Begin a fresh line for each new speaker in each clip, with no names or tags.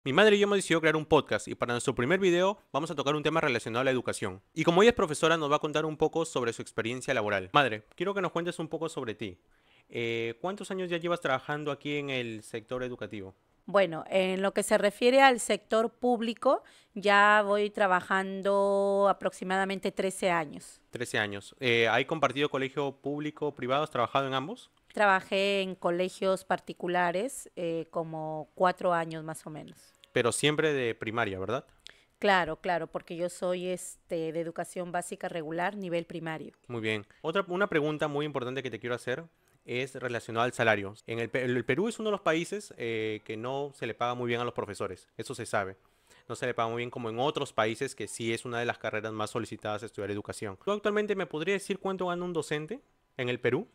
Mi madre y yo hemos decidido crear un podcast y para nuestro primer video vamos a tocar un tema relacionado a la educación. Y como ella es profesora nos va a contar un poco sobre su experiencia laboral. Madre, quiero que nos cuentes un poco sobre ti. ¿Cuántos años ya llevas trabajando aquí en el sector educativo?
Bueno, en lo que se refiere al sector público, ya voy trabajando aproximadamente 13 años.
13 años. ¿Hay compartido colegio público, privado? ¿Has trabajado en ambos?
Trabajé en colegios particulares como 4 años más o menos.
Pero siempre de primaria, ¿verdad?
Claro, claro, porque yo soy de educación básica regular, nivel primario.
Muy bien. Una pregunta muy importante que te quiero hacer es relacionada al salario. El Perú es uno de los países que no se le paga muy bien a los profesores, eso se sabe. No se le paga muy bien como en otros países que sí es una de las carreras más solicitadas a estudiar educación. ¿Tú actualmente me podrías decir cuánto gana un docente en el Perú?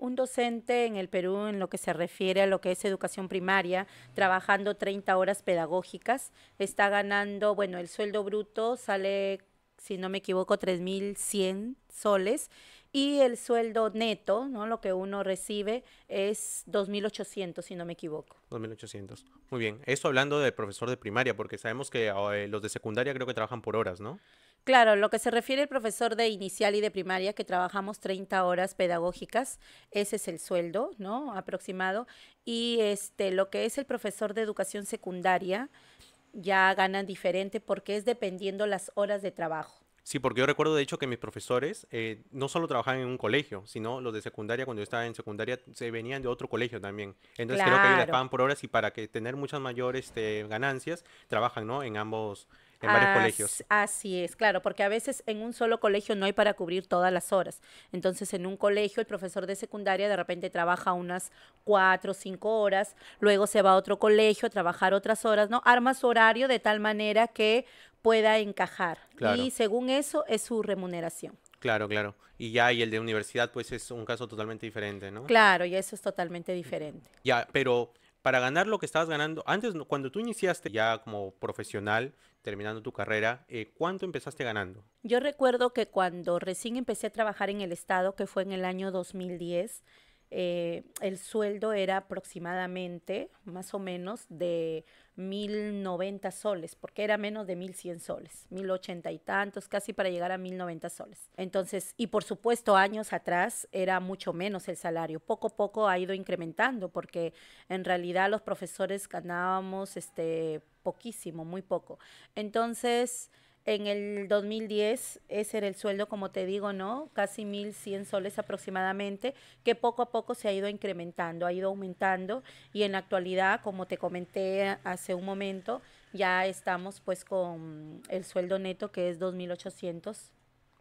Un docente en el Perú, en lo que se refiere a lo que es educación primaria, trabajando 30 horas pedagógicas, está ganando, bueno, el sueldo bruto sale, si no me equivoco, 3.100 soles y el sueldo neto, ¿no? Lo que uno recibe es 2.800, si no me equivoco.
2.800. Muy bien. Eso hablando de profesor de primaria, porque sabemos que los de secundaria creo que trabajan por horas, ¿no?
Claro, lo que se refiere al profesor de inicial y de primaria, que trabajamos 30 horas pedagógicas, ese es el sueldo, ¿no? Aproximado. Y lo que es el profesor de educación secundaria, ya ganan diferente porque es dependiendo las horas de trabajo.
Sí, porque yo recuerdo de hecho que mis profesores no solo trabajaban en un colegio, sino los de secundaria, cuando yo estaba en secundaria, se venían de otro colegio también. Entonces creo que ellos les
Claro.
pagan por horas y para que tener muchas mayores ganancias, trabajan, ¿no? En varios colegios.
Así es, claro, porque a veces en un solo colegio no hay para cubrir todas las horas. Entonces, en un colegio, el profesor de secundaria de repente trabaja unas 4 o 5 horas, luego se va a otro colegio a trabajar otras horas, ¿no? Arma su horario de tal manera que pueda encajar. Y
Claro,
según eso es su remuneración.
claro, claro. Y el de universidad, pues es un caso totalmente diferente, ¿no?
Claro, y eso es totalmente diferente.
Ya, pero para ganar lo que estabas ganando, antes, cuando tú iniciaste ya como profesional, terminando tu carrera, ¿cuánto empezaste ganando?
Yo recuerdo que cuando recién empecé a trabajar en el Estado, que fue en el año 2010, el sueldo era aproximadamente, más o menos, de 1.090 soles, porque era menos de 1.100 soles, 1.080 y tantos, casi para llegar a 1.090 soles. Entonces, y por supuesto, años atrás era mucho menos el salario. Poco a poco ha ido incrementando, porque en realidad los profesores ganábamos poquísimo, muy poco. Entonces, en el 2010 ese era el sueldo, como te digo, ¿no? Casi 1.100 soles aproximadamente, que poco a poco se ha ido incrementando, ha ido aumentando y en la actualidad, como te comenté hace un momento, ya estamos pues con el sueldo neto que es 2.800,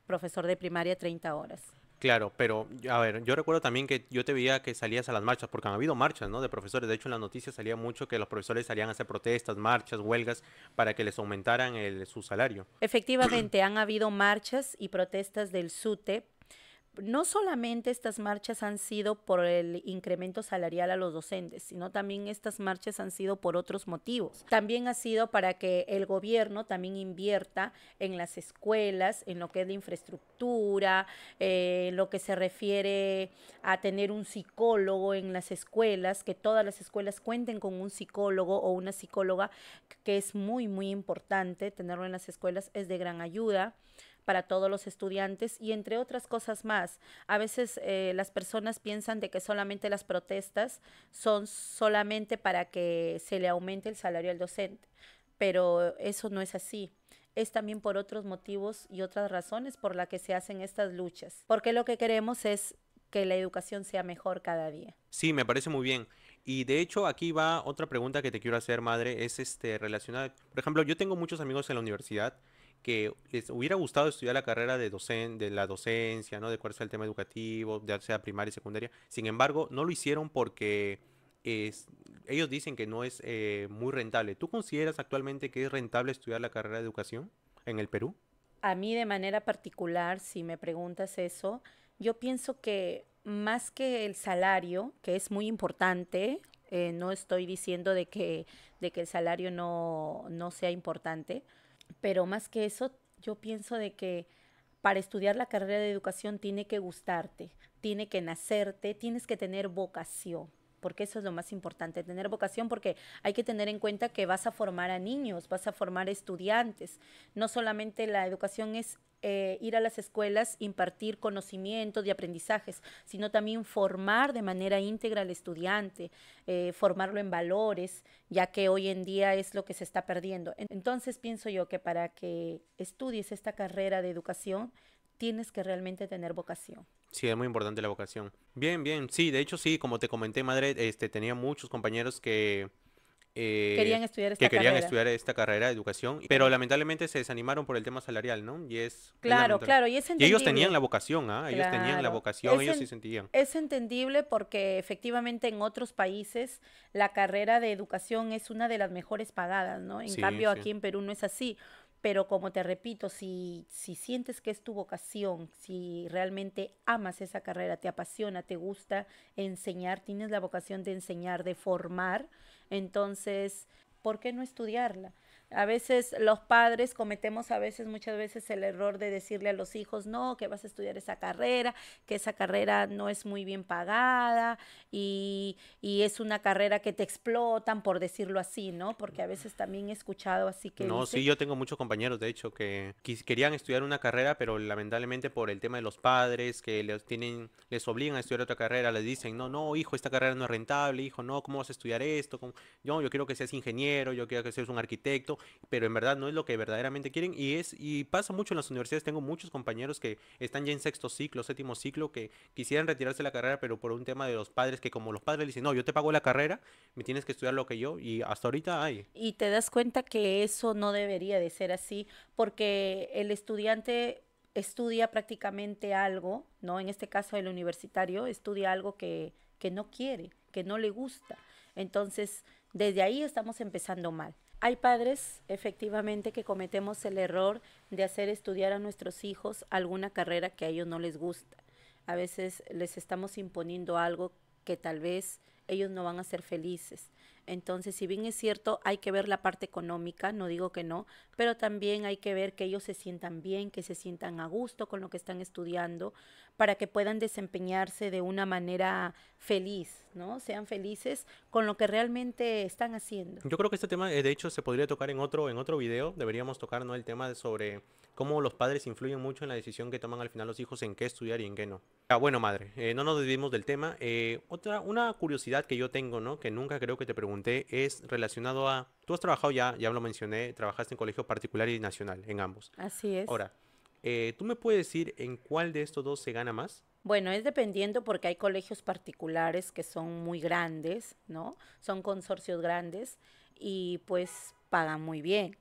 profesor de primaria 30 horas.
Claro, pero a ver, yo recuerdo también que yo te veía que salías a las marchas, porque han habido marchas, ¿no? De profesores. De hecho, en las noticias salía mucho que los profesores salían a hacer protestas, marchas, huelgas, para que les aumentaran su salario.
Efectivamente, han habido marchas y protestas del SUTE. No solamente estas marchas han sido por el incremento salarial a los docentes, sino también estas marchas han sido por otros motivos. También ha sido para que el gobierno también invierta en las escuelas, en lo que es la infraestructura, en lo que se refiere a tener un psicólogo en las escuelas, que todas las escuelas cuenten con un psicólogo o una psicóloga, que es muy, muy importante tenerlo en las escuelas, es de gran ayuda para todos los estudiantes y entre otras cosas más. A veces las personas piensan de que solamente las protestas son solamente para que se le aumente el salario al docente, pero eso no es así. Es también por otros motivos y otras razones por las que se hacen estas luchas, porque lo que queremos es que la educación sea mejor cada día.
Sí, me parece muy bien. Y de hecho, aquí va otra pregunta que te quiero hacer, madre, es relacionada. Por ejemplo, yo tengo muchos amigos en la universidad que les hubiera gustado estudiar la carrera de la docencia, ¿no? De cuál sea el tema educativo, ya sea primaria y secundaria. Sin embargo, no lo hicieron porque es- ellos dicen que no es muy rentable. ¿Tú consideras actualmente que es rentable estudiar la carrera de educación en el Perú?
A mí de manera particular, si me preguntas eso, yo pienso que más que el salario, que es muy importante, no estoy diciendo de que el salario no sea importante, pero más que eso, yo pienso de que para estudiar la carrera de educación tiene que gustarte, tiene que nacerte, tienes que tener vocación. porque eso es lo más importante, tener vocación, porque hay que tener en cuenta que vas a formar a niños, vas a formar estudiantes. No solamente la educación es ir a las escuelas, impartir conocimientos y aprendizajes, sino también formar de manera íntegra al estudiante, formarlo en valores, ya que hoy en día es lo que se está perdiendo. Entonces pienso yo que para que estudies esta carrera de educación, tienes que realmente tener vocación.
Sí, es muy importante la vocación. Bien, bien. Sí, de hecho sí, como te comenté, madre, tenía muchos compañeros
Querían estudiar
que
esta
querían
carrera.
estudiar esta carrera de educación, pero lamentablemente se desanimaron por el tema salarial, ¿no? Es
Claro,
lamentable.
claro, y es
Y ellos tenían
entendible.
la vocación, ¿ah? Ellos tenían la
Claro,
vocación, ellos sí sentían.
es entendible porque efectivamente en otros países la carrera de educación es una de las mejores pagadas, ¿no? En
Sí,
cambio
sí.
aquí en Perú no es así. Pero como te repito, si sientes que es tu vocación, si realmente amas esa carrera, te apasiona, te gusta enseñar, tienes la vocación de enseñar, de formar, entonces, ¿por qué no estudiarla? A veces los padres cometemos muchas veces el error de decirle a los hijos, no, que vas a estudiar esa carrera, que esa carrera no es muy bien pagada y es una carrera que te explotan, por decirlo así, ¿no? Porque a veces también he escuchado así que
No, sí,
dicen,
yo tengo muchos compañeros, de hecho, que querían estudiar una carrera, pero lamentablemente por el tema de los padres, que les obligan a estudiar otra carrera, les dicen, no, no, hijo, esta carrera no es rentable, hijo, no, ¿cómo vas a estudiar esto? Yo quiero que seas ingeniero, yo quiero que seas un arquitecto, pero en verdad no es lo que verdaderamente quieren, y pasa mucho en las universidades, tengo muchos compañeros que están ya en sexto ciclo, séptimo ciclo, que quisieran retirarse de la carrera, pero por un tema de los padres, que como los padres le dicen, no, yo te pago la carrera, me tienes que estudiar lo que yo, y hasta ahorita hay.
y te das cuenta que eso no debería de ser así, porque el estudiante estudia prácticamente algo, ¿no? En este caso el universitario estudia algo que no quiere, que no le gusta. Entonces, desde ahí estamos empezando mal. Hay padres, efectivamente, que cometemos el error de hacer estudiar a nuestros hijos alguna carrera que a ellos no les gusta. A veces les estamos imponiendo algo que tal vez ellos no van a ser felices. Entonces, si bien es cierto, hay que ver la parte económica, no digo que no, pero también hay que ver que ellos se sientan bien, que se sientan a gusto con lo que están estudiando, para que puedan desempeñarse de una manera feliz, ¿no? Sean felices con lo que realmente están haciendo.
Yo creo que este tema, de hecho, se podría tocar en otro video. Deberíamos tocar, ¿no? El tema sobre cómo los padres influyen mucho en la decisión que toman al final los hijos en qué estudiar y en qué no. Ah, bueno, madre, no nos desviemos del tema. Una curiosidad que yo tengo, ¿no? Que nunca creo que te pregunté, es relacionado a... Tú has trabajado ya lo mencioné, trabajaste en colegio particular y nacional, en ambos.
Así es.
Ahora, ¿tú me puedes decir en cuál de estos dos se gana más?
Bueno, es dependiendo porque hay colegios particulares que son muy grandes, ¿no? Son consorcios grandes y pues pagan muy bien.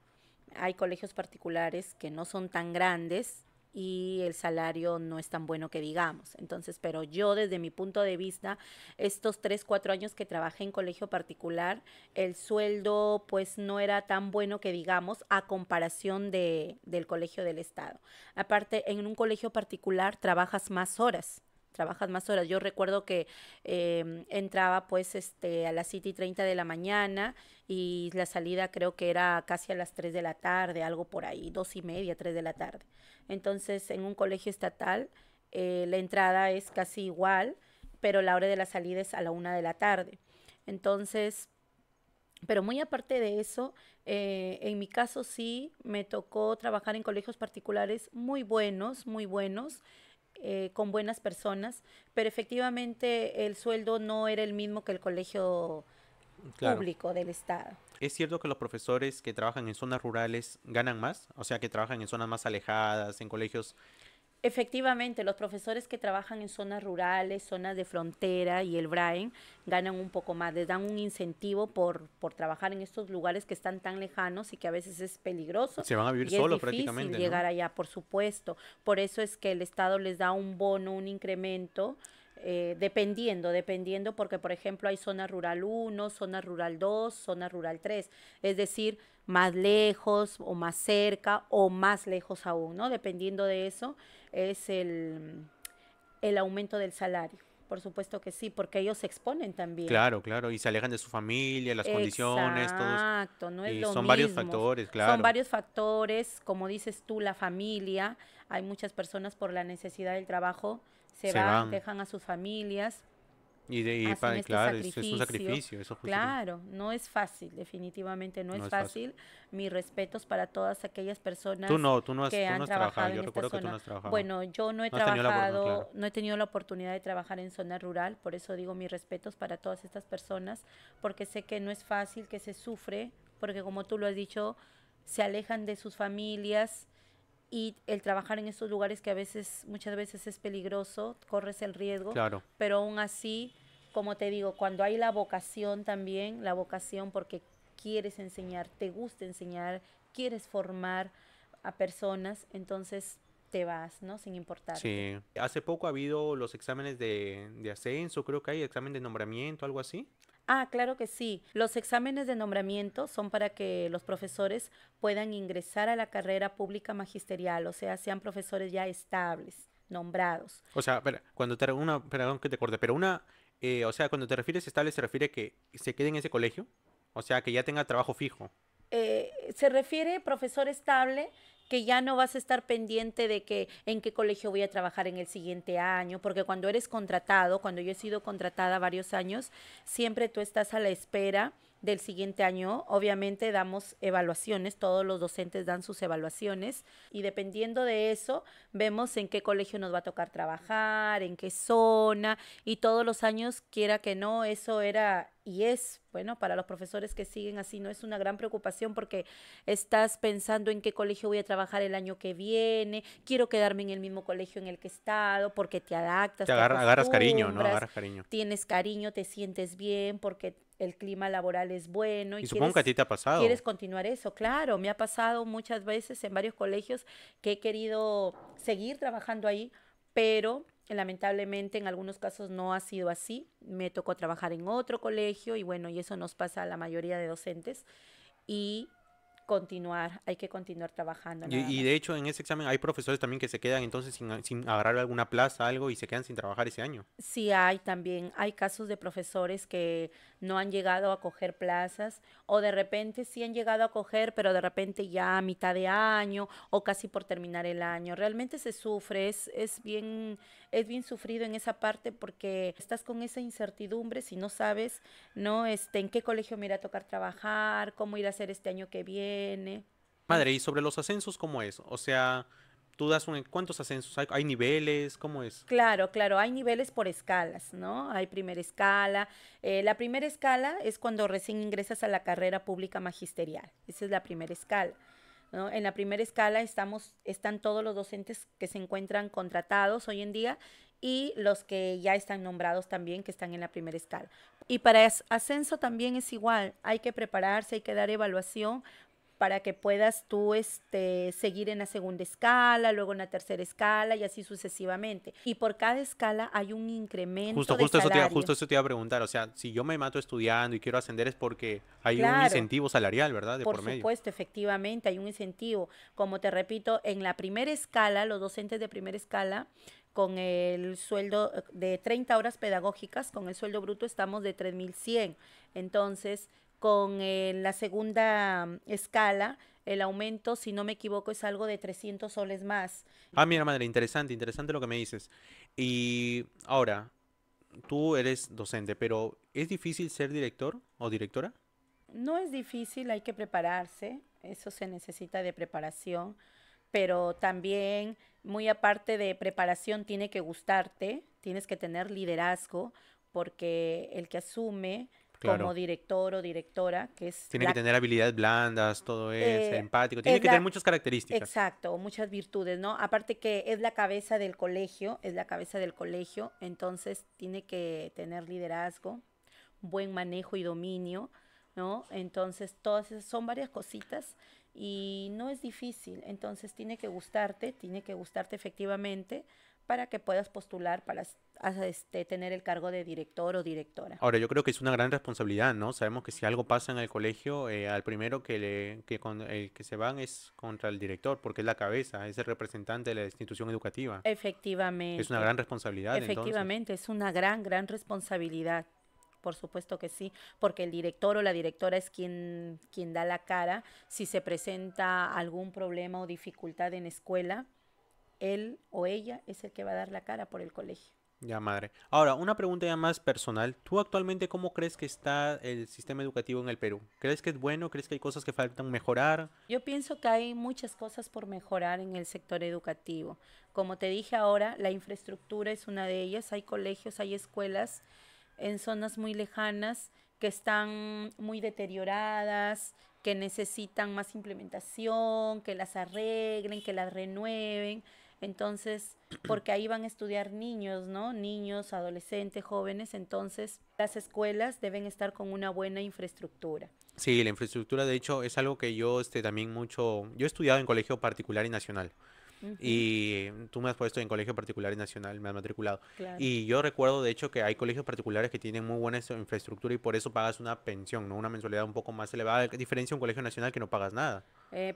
Hay colegios particulares que no son tan grandes y el salario no es tan bueno que digamos. Entonces, pero yo desde mi punto de vista, estos 3, 4 años que trabajé en colegio particular, el sueldo pues no era tan bueno que digamos a comparación del colegio del Estado. Aparte, en un colegio particular trabajas más horas. Trabajas más horas. Yo recuerdo que entraba pues a las 7:30 de la mañana y la salida creo que era casi a las 3 de la tarde, algo por ahí, 2:30, 3 de la tarde. Entonces, en un colegio estatal, la entrada es casi igual, pero la hora de la salida es a la 1 de la tarde. Entonces, pero muy aparte de eso, en mi caso sí me tocó trabajar en colegios particulares muy buenos, con buenas personas, pero efectivamente el sueldo no era el mismo que el colegio
Claro.
público del Estado.
¿Es cierto que los profesores que trabajan en zonas rurales ganan más? O sea, que trabajan en zonas más alejadas, en colegios...
Efectivamente, los profesores que trabajan en zonas rurales, zonas de frontera y el Brain ganan un poco más, les dan un incentivo por trabajar en estos lugares que están tan lejanos y que a veces es peligroso
Se van a vivir
y es
solos
difícil
prácticamente, ¿no?
llegar allá, por supuesto. Por eso es que el Estado les da un bono, un incremento, dependiendo, porque por ejemplo hay zona rural uno, zona rural 2, zona rural 3, es decir, más lejos o más cerca o más lejos aún, ¿no? Dependiendo de eso es el aumento del salario. Por supuesto que sí, porque ellos se exponen también.
Claro, claro, y se alejan de su familia, las condiciones, todos,
Exacto, no es
y
lo
son varios
mismo.
factores,
Son
claro.
varios factores, como dices tú, la familia. Hay muchas personas por la necesidad del trabajo, se
Se
van,
van.
dejan a sus familias hacen este
claro, es un
sacrificio.
sacrificio, eso justo.
Claro, no es fácil, definitivamente no
No
es
es fácil.
fácil. Mis respetos para todas aquellas
Tú
personas
no,
que
tú no
han
has trabajado,
trabajado
yo
en esta
recuerdo que tú no
zona.
has trabajado.
Bueno, yo no he
No has tenido la oportunidad, claro.
trabajado, no he tenido la oportunidad de trabajar en zona rural, por eso digo mis respetos para todas estas personas, porque sé que no es fácil, que se sufre, porque como tú lo has dicho, se alejan de sus familias y el trabajar en estos lugares que a veces, muchas veces es peligroso, corres el riesgo,
Claro,
pero aún así, como te digo, cuando hay la vocación también, la vocación porque quieres enseñar, te gusta enseñar, quieres formar a personas, entonces te vas, ¿no? Sin importarte.
sí. Hace poco ha habido los exámenes de ascenso, creo que hay examen de nombramiento, algo así.
Ah, claro que sí. Los exámenes de nombramiento son para que los profesores puedan ingresar a la carrera pública magisterial, o sea, sean profesores ya estables, nombrados.
O sea, espera, perdón que te corte, pero o sea, cuando te refieres estable, se refiere que se quede en ese colegio, o sea, que ya tenga trabajo fijo.
Se refiere profesor estable que ya no vas a estar pendiente de que en qué colegio voy a trabajar en el siguiente año, porque cuando eres contratado, cuando yo he sido contratada varios años, siempre tú estás a la espera del siguiente año. Obviamente damos evaluaciones, todos los docentes dan sus evaluaciones y dependiendo de eso vemos en qué colegio nos va a tocar trabajar, en qué zona y todos los años, quiera que no, eso era y es, bueno, para los profesores que siguen así, no es una gran preocupación porque estás pensando en qué colegio voy a trabajar el año que viene, quiero quedarme en el mismo colegio en el que he estado, porque te adaptas, te
Agarras cariño, ¿no?
acostumbras,
Agarras cariño.
tienes cariño, te sientes bien, porque el clima laboral es bueno y
Y supongo que a ti te ha
quieres
pasado.
continuar eso. Claro, me ha pasado muchas veces en varios colegios que he querido seguir trabajando ahí, pero lamentablemente en algunos casos no ha sido así. Me tocó trabajar en otro colegio y bueno, y eso nos pasa a la mayoría de docentes y continuar, hay que continuar trabajando nada
Y
más.
de hecho, en ese examen hay profesores también que se quedan entonces sin agarrar alguna plaza, algo, y se quedan sin trabajar ese año.
Sí hay también, hay casos de profesores que no han llegado a coger plazas o de repente sí han llegado a coger, pero de repente ya a mitad de año o casi por terminar el año. Realmente se sufre, es bien sufrido en esa parte porque estás con esa incertidumbre si no sabes, ¿no? En qué colegio me irá a tocar trabajar, cómo ir a hacer este año que viene.
Madre, y sobre los ascensos, ¿cómo es? O sea, ¿cuántos ascensos hay? ¿Hay niveles? ¿Cómo es?
Claro, claro, hay niveles por escalas, ¿no? Hay primera escala. La primera escala es cuando recién ingresas a la carrera pública magisterial. Esa es la primera escala, ¿no? En la primera escala están todos los docentes que se encuentran contratados hoy en día y los que ya están nombrados también, que están en la primera escala. Y para ascenso también es igual, hay que prepararse, hay que dar evaluación para que puedas tú seguir en la segunda escala, luego en la tercera escala y así sucesivamente. Y por cada escala hay un incremento de
Justo
salario.
eso te iba a preguntar. O sea, si yo me mato estudiando y quiero ascender es porque hay un
Claro,
incentivo salarial, ¿verdad? De
por
por medio.
supuesto, efectivamente, hay un incentivo. Como te repito, en la primera escala, los docentes de primera escala, con el sueldo de 30 horas pedagógicas, con el sueldo bruto estamos de 3.100. Entonces, con la segunda escala, el aumento, si no me equivoco, es algo de 300 soles más.
Ah, mira, madre, interesante, interesante lo que me dices. Y ahora, tú eres docente, pero ¿es difícil ser director o directora?
No es difícil, hay que prepararse, eso se necesita de preparación, pero también, muy aparte de preparación, tiene que gustarte, tienes que tener liderazgo, porque el que asume como
Claro.
director o directora, que es
Tiene que tener habilidades blandas, todo eso, ser empático. Tiene que tener
la,
muchas características.
exacto, muchas virtudes, ¿no? Aparte que es la cabeza del colegio, es la cabeza del colegio, entonces tiene que tener liderazgo, buen manejo y dominio, ¿no? Entonces, todas esas son varias cositas y no es difícil. Entonces, tiene que gustarte efectivamente para que puedas postular para tener el cargo de director o directora.
Ahora, yo creo que es una gran responsabilidad, ¿no? Sabemos que si algo pasa en el colegio, al primero el que se van es contra el director, porque es la cabeza, es el representante de la institución educativa. Es una
Efectivamente,
gran responsabilidad, entonces.
efectivamente, es una gran, gran responsabilidad. Por supuesto que sí, porque el director o la directora es quien da la cara. Si se presenta algún problema o dificultad en escuela, él o ella es el que va a dar la cara por el colegio.
Ya, madre. Ahora, una pregunta ya más personal. ¿Tú actualmente cómo crees que está el sistema educativo en el Perú? ¿Crees que es bueno? ¿Crees que hay cosas que faltan mejorar?
Yo pienso que hay muchas cosas por mejorar en el sector educativo. Como te dije ahora, la infraestructura es una de ellas. Hay colegios, hay escuelas en zonas muy lejanas que están muy deterioradas, que necesitan más implementación, que las arreglen, que las renueven. Entonces, porque ahí van a estudiar niños, ¿no? Niños, adolescentes, jóvenes. Entonces, las escuelas deben estar con una buena infraestructura.
Sí, la infraestructura, de hecho, es algo que yo también mucho. Yo he estudiado en colegio particular y nacional.
Ujú,
Y tú me has puesto en colegio particular y nacional, me has matriculado.
claro.
Y yo recuerdo, de hecho, que hay colegios particulares que tienen muy buena infraestructura y por eso pagas una pensión, ¿no? Una mensualidad un poco más elevada, a diferencia de un colegio nacional que no pagas nada.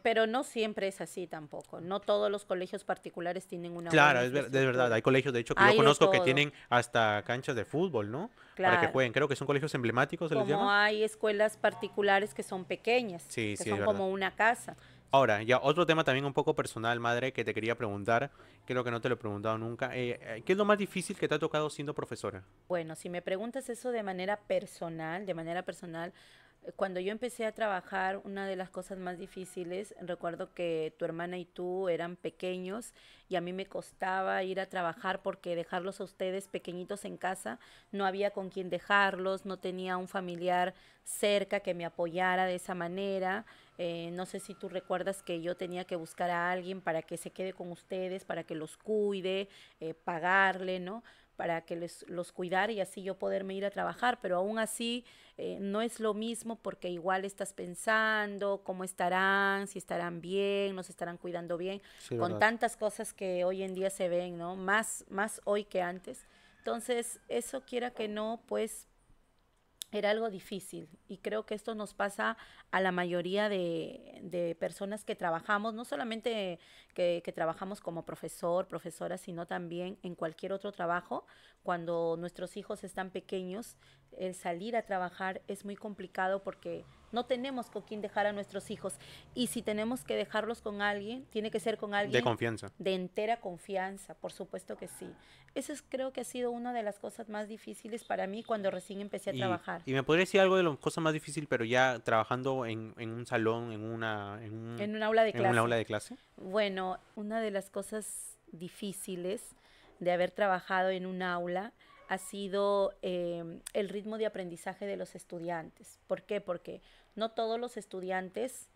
Pero no siempre es así tampoco. No todos los colegios particulares tienen una buena
Claro, es verdad.
infraestructura.
Hay colegios, de hecho, que yo
Hay de
conozco que
todo,
tienen hasta canchas de fútbol, ¿no? Para que
claro.
jueguen. Creo que son colegios emblemáticos, ¿se les
Como
llama?
hay escuelas particulares que son pequeñas,
Sí,
que
sí, es
son
verdad.
como una casa.
Ahora, ya otro tema también un poco personal, madre, que te quería preguntar. Creo que no te lo he preguntado nunca. ¿Qué es lo más difícil que te ha tocado siendo profesora?
Bueno, si me preguntas eso de manera personal, cuando yo empecé a trabajar, una de las cosas más difíciles, recuerdo que tu hermana y tú eran pequeños y a mí me costaba ir a trabajar porque dejarlos a ustedes pequeñitos en casa, no había con quién dejarlos, no tenía un familiar cerca que me apoyara de esa manera. No sé si tú recuerdas que yo tenía que buscar a alguien para que se quede con ustedes, para que los cuide, pagarle, ¿no? Para que los cuidara y así yo poderme ir a trabajar, pero aún así no es lo mismo porque igual estás pensando cómo estarán, si estarán bien, nos estarán cuidando bien,
Sí, es
con
verdad.
tantas cosas que hoy en día se ven, ¿no? Más hoy que antes. Entonces, eso quiera que no, pues era algo difícil y creo que esto nos pasa a la mayoría de personas que trabajamos, no solamente que trabajamos como profesor, profesora, sino también en cualquier otro trabajo. Cuando nuestros hijos están pequeños, el salir a trabajar es muy complicado porque no tenemos con quién dejar a nuestros hijos y si tenemos que dejarlos con alguien, tiene que ser con
De
alguien
confianza.
de entera confianza, por supuesto que sí. Eso es, creo que ha sido una de las cosas más difíciles para mí cuando recién empecé a trabajar.
Y me podría decir algo de las cosas más difíciles, pero ya trabajando en un salón,
En un aula de
en un aula
clase.
de clase.
Bueno, una de las cosas difíciles de haber trabajado en un aula ha sido el ritmo de aprendizaje de los estudiantes. ¿Por qué? Porque no todos los estudiantes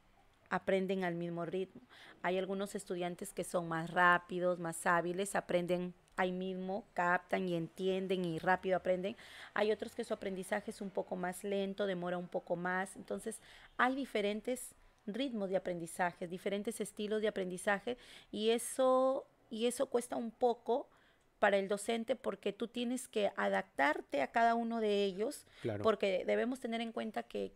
aprenden al mismo ritmo. Hay algunos estudiantes que son más rápidos, más hábiles, aprenden ahí mismo, captan y entienden y rápido aprenden. Hay otros que su aprendizaje es un poco más lento, demora un poco más. Entonces, hay diferentes ritmos de aprendizaje, diferentes estilos de aprendizaje y eso cuesta un poco para el docente porque tú tienes que adaptarte a cada uno de ellos,
Claro.
porque debemos tener en cuenta que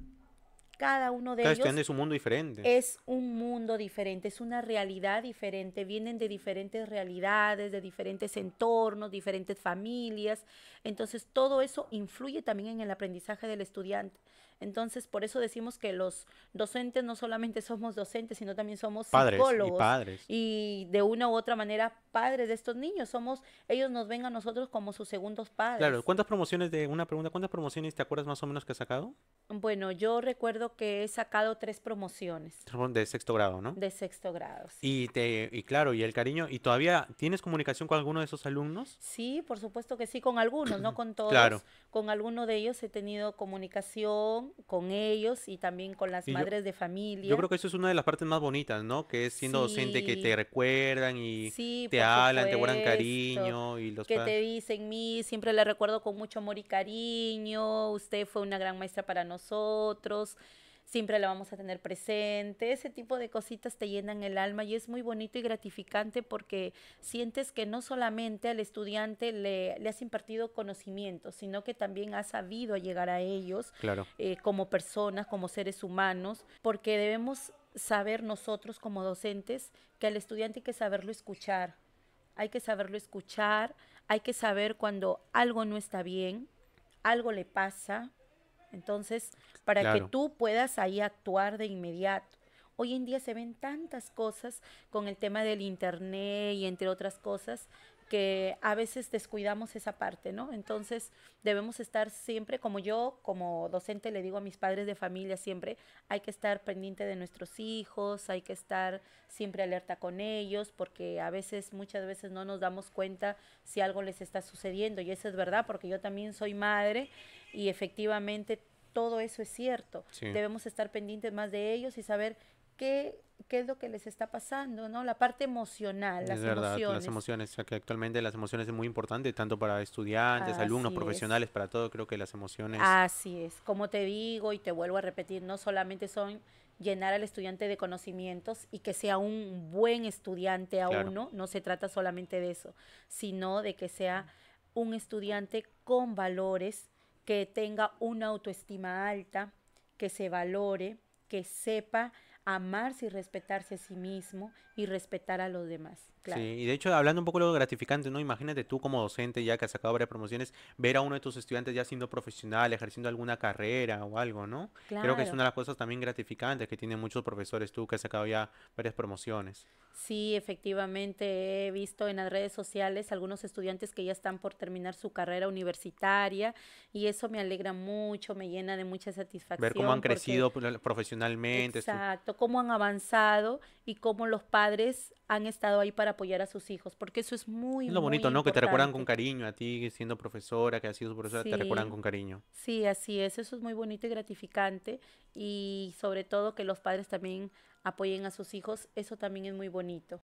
cada uno de
Cada estudiante
ellos
es un mundo diferente.
es un mundo diferente, es una realidad diferente, vienen de diferentes realidades, de diferentes entornos, diferentes familias. Entonces, todo eso influye también en el aprendizaje del estudiante. Entonces, por eso decimos que los docentes no solamente somos docentes, sino también somos
Padres y
psicólogos
padres.
y de una u otra manera padres de estos niños. Ellos nos ven a nosotros como sus segundos
Claro,
padres.
¿cuántas promociones de una pregunta? ¿Cuántas promociones te acuerdas más o menos que has sacado?
Bueno, yo recuerdo que he sacado 3 promociones
De sexto grado, ¿no?
de sexto grado, sí.
Y claro, y el cariño, ¿y todavía tienes comunicación con alguno de esos alumnos?
Sí, por supuesto que sí, con algunos, no con
Claro.
todos. Con algunos de ellos he tenido comunicación con ellos y también con las
Y yo,
madres de
yo
familia.
creo que eso es una de las partes más bonitas, ¿no? Que es siendo docente que te
Sí,
recuerdan y
sí,
te
por
hablan, te guardan
supuesto.
cariño y los
Que
padres.
te dicen, mí, siempre le recuerdo con mucho amor y cariño. Usted fue una gran maestra para nosotros. Siempre la vamos a tener presente. Ese tipo de cositas te llenan el alma y es muy bonito y gratificante porque sientes que no solamente al estudiante le has impartido conocimiento, sino que también has sabido llegar a ellos
Claro,
como personas, como seres humanos, porque debemos saber nosotros como docentes que al estudiante hay que saberlo escuchar. Hay que saberlo escuchar, hay que saber cuando algo no está bien, algo le pasa, entonces, para que
claro.
tú puedas ahí actuar de inmediato. Hoy en día se ven tantas cosas con el tema del internet y entre otras cosas que a veces descuidamos esa parte, ¿no? Entonces debemos estar siempre, como yo, como docente le digo a mis padres de familia siempre, hay que estar pendiente de nuestros hijos, hay que estar siempre alerta con ellos, porque a veces, muchas veces no nos damos cuenta si algo les está sucediendo, y eso es verdad, porque yo también soy madre y efectivamente todo eso es cierto.
Sí.
Debemos estar pendientes más de ellos y saber qué es lo que les está pasando, ¿no? La parte emocional,
Es
las
verdad, las
emociones.
emociones, ya que actualmente las emociones es muy importante, tanto para estudiantes, alumnos,
Así es.
profesionales, para todo, creo que las emociones,
Así es, como te digo y te vuelvo a repetir, no solamente son llenar al estudiante de conocimientos y que sea un buen estudiante a
claro.
uno, no se trata solamente de eso, sino de que sea un estudiante con valores, que tenga una autoestima alta, que se valore, que sepa amarse y respetarse a sí mismo y respetar a los demás,
Sí,
claro.
y de hecho, hablando un poco de lo gratificante, ¿no? Imagínate tú como docente, ya que has sacado varias promociones, ver a uno de tus estudiantes ya siendo profesional, ejerciendo alguna carrera o algo, ¿no? Creo que es
Claro.
una de las cosas también gratificantes que tienen muchos profesores, tú que has sacado ya varias promociones.
Sí, efectivamente he visto en las redes sociales algunos estudiantes que ya están por terminar su carrera universitaria y eso me alegra mucho, me llena de mucha
Ver cómo han
satisfacción porque,
crecido profesionalmente,
exacto, cómo han avanzado y cómo los padres han estado ahí para apoyar a sus hijos, porque eso es muy,
es lo
muy
bonito, ¿no? Que te recuerdan con
importante.
cariño a ti siendo profesora, que has sido su profesora, te recuerdan
Sí,
con cariño.
sí, así es, eso es muy bonito y gratificante y sobre todo que los padres también apoyen a sus hijos, eso también es muy bonito.